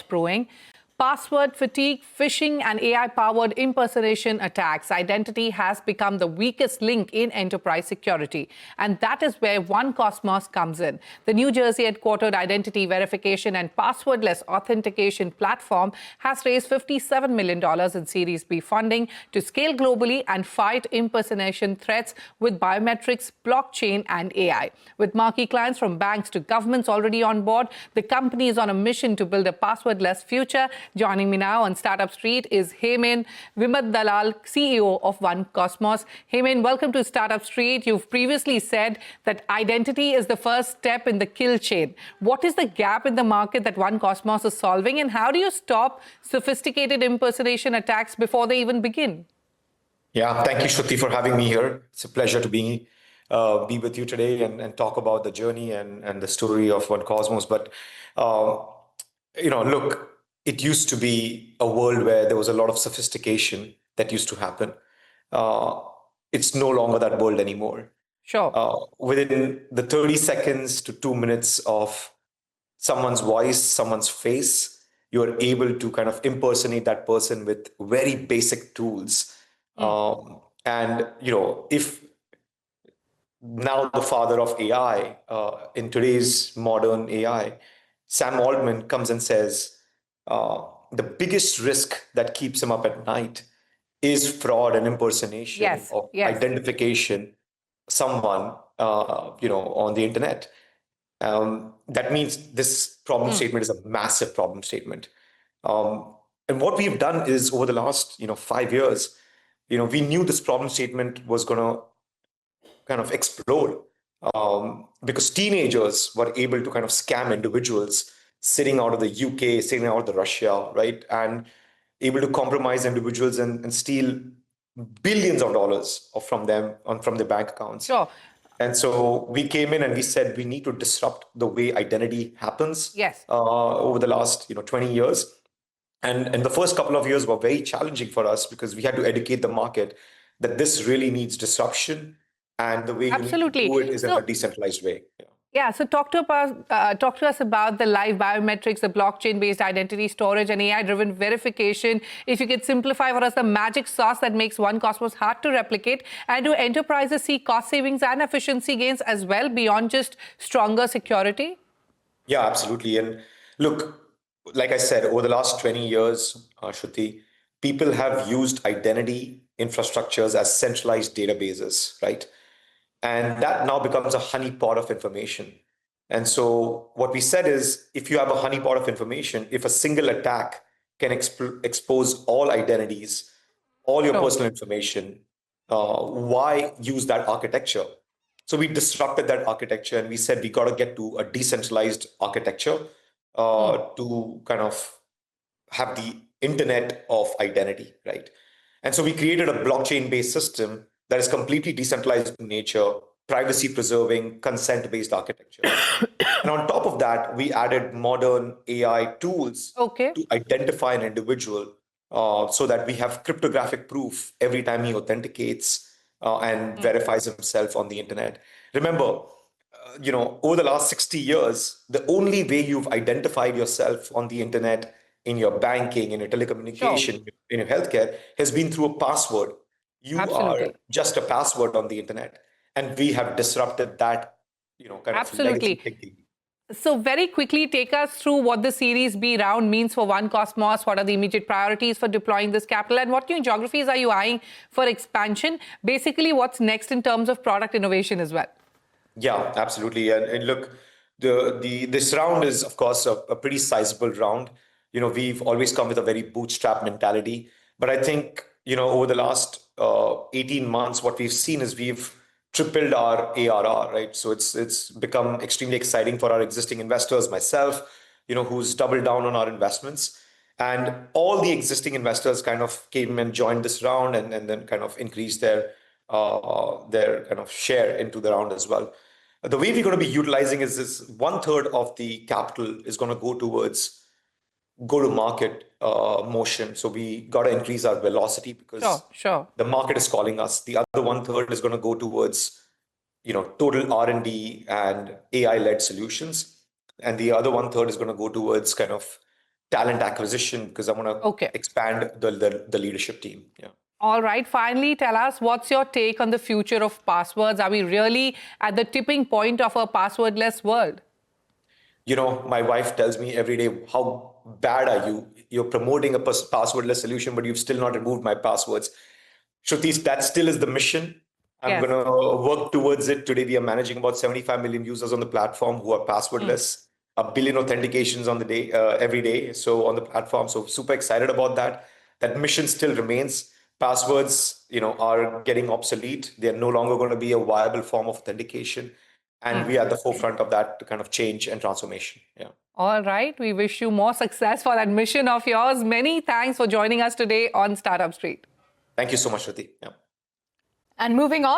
brewing. Password fatigue, phishing, and AI-powered impersonation attacks. Identity has become the weakest link in enterprise security. And that is where 1Kosmos comes in. The New Jersey-headquartered identity verification and passwordless authentication platform has raised $57 million in Series B funding to scale globally and fight impersonation threats with biometrics, blockchain, and AI. With marquee clients from banks to governments already on board, the company is on a mission to build a passwordless future. Joining me now on Startup Street is Heyman Vimat-Dalal, CEO of 1Kosmos. Heyman, welcome to Startup Street. You've previously said that identity is the first step in the kill chain. What is the gap in the market that 1Kosmos is solving, and how do you stop sophisticated impersonation attacks before they even begin? Yeah, thank you, Shruti, for having me here. It's a pleasure to be with you today and talk about the journey and the story of 1Kosmos. But, look, it used to be a world where there was a lot of sophistication that used to happen. It's no longer that world anymore. Sure. Within the 30 seconds to 2 minutes of someone's voice, someone's face, you're able to kind of impersonate that person with very basic tools. If now the father of AI, in today's modern AI, Sam Altman comes and says, the biggest risk that keeps him up at night is fraud and impersonation of identification someone, on the internet. That means this problem statement is a massive problem statement. And what we've done is over the last, 5 years, we knew this problem statement was going to kind of explode because teenagers were able to kind of scam individuals sitting out of the UK, sitting out of the Russia, right? And able to compromise individuals and steal billions of dollars from them, from their bank accounts. Sure. And so we came in and we said, we need to disrupt the way identity happens. Yes. Over the last, 20 years. And the first couple of years were very challenging for us because we had to educate the market that this really needs disruption. And the way you need to do it is in a decentralized way. Yeah, so talk to us about the live biometrics, the blockchain-based identity storage and AI-driven verification. If you could simplify for us the magic sauce that makes 1Kosmos hard to replicate, and do enterprises see cost savings and efficiency gains as well beyond just stronger security? Yeah, absolutely. And look, like I said, over the last 20 years, Shruti, people have used identity infrastructures as centralized databases, right? And that now becomes a honeypot of information. And so what we said is, if you have a honeypot of information, if a single attack can expose all identities, all your personal information, why use that architecture? So we disrupted that architecture and we said, we got to get to a decentralized architecture to kind of have the internet of identity, right? And so we created a blockchain-based system that is completely decentralized in nature, privacy-preserving, consent-based architecture. And on top of that, we added modern AI tools to identify an individual so that we have cryptographic proof every time he authenticates and verifies himself on the internet. Remember, over the last 60 years, the only way you've identified yourself on the internet, in your banking, in your telecommunication, in your healthcare, has been through a password. You are just a password on the internet. And we have disrupted that, kind of legacy thinking. So very quickly, take us through what the Series B round means for 1Kosmos. What are the immediate priorities for deploying this capital? And what new geographies are you eyeing for expansion? Basically, what's next in terms of product innovation as well? Yeah, absolutely. And look, this round is, of course, a pretty sizable round. We've always come with a very bootstrap mentality. But I think, over the last 18 months, what we've seen is we've tripled our ARR, right? So it's become extremely exciting for our existing investors, myself, who's doubled down on our investments. And all the existing investors kind of came and joined this round and then kind of increased their kind of share into the round as well. The way we're going to be utilizing is this 1/3 of the capital is going to go towards go-to-market motion. So we got to increase our velocity because the market is calling us. The other 1/3 is going to go towards, total R&D and AI-led solutions. And the other 1/3 is going to go towards kind of talent acquisition because I want to Okay. expand the leadership team. Yeah. All right. Finally, tell us, what's your take on the future of passwords? Are we really at the tipping point of a passwordless world? You know, my wife tells me every day, how bad are you? You're promoting a passwordless solution, but you've still not removed my passwords. Shruti, that still is the mission. I'm Yes. going to work towards it. Today, we are managing about 75 million users on the platform who are passwordless, a billion authentications on the day, every day. So on the platform, so super excited about that. That mission still remains. Passwords, are getting obsolete. They're no longer going to be a viable form of authentication. And we are at the forefront of that kind of change and transformation. Yeah. All right. We wish you more success for that mission of yours. Many thanks for joining us today on Startup Street. Thank you so much, Shruti. Yeah. And moving on.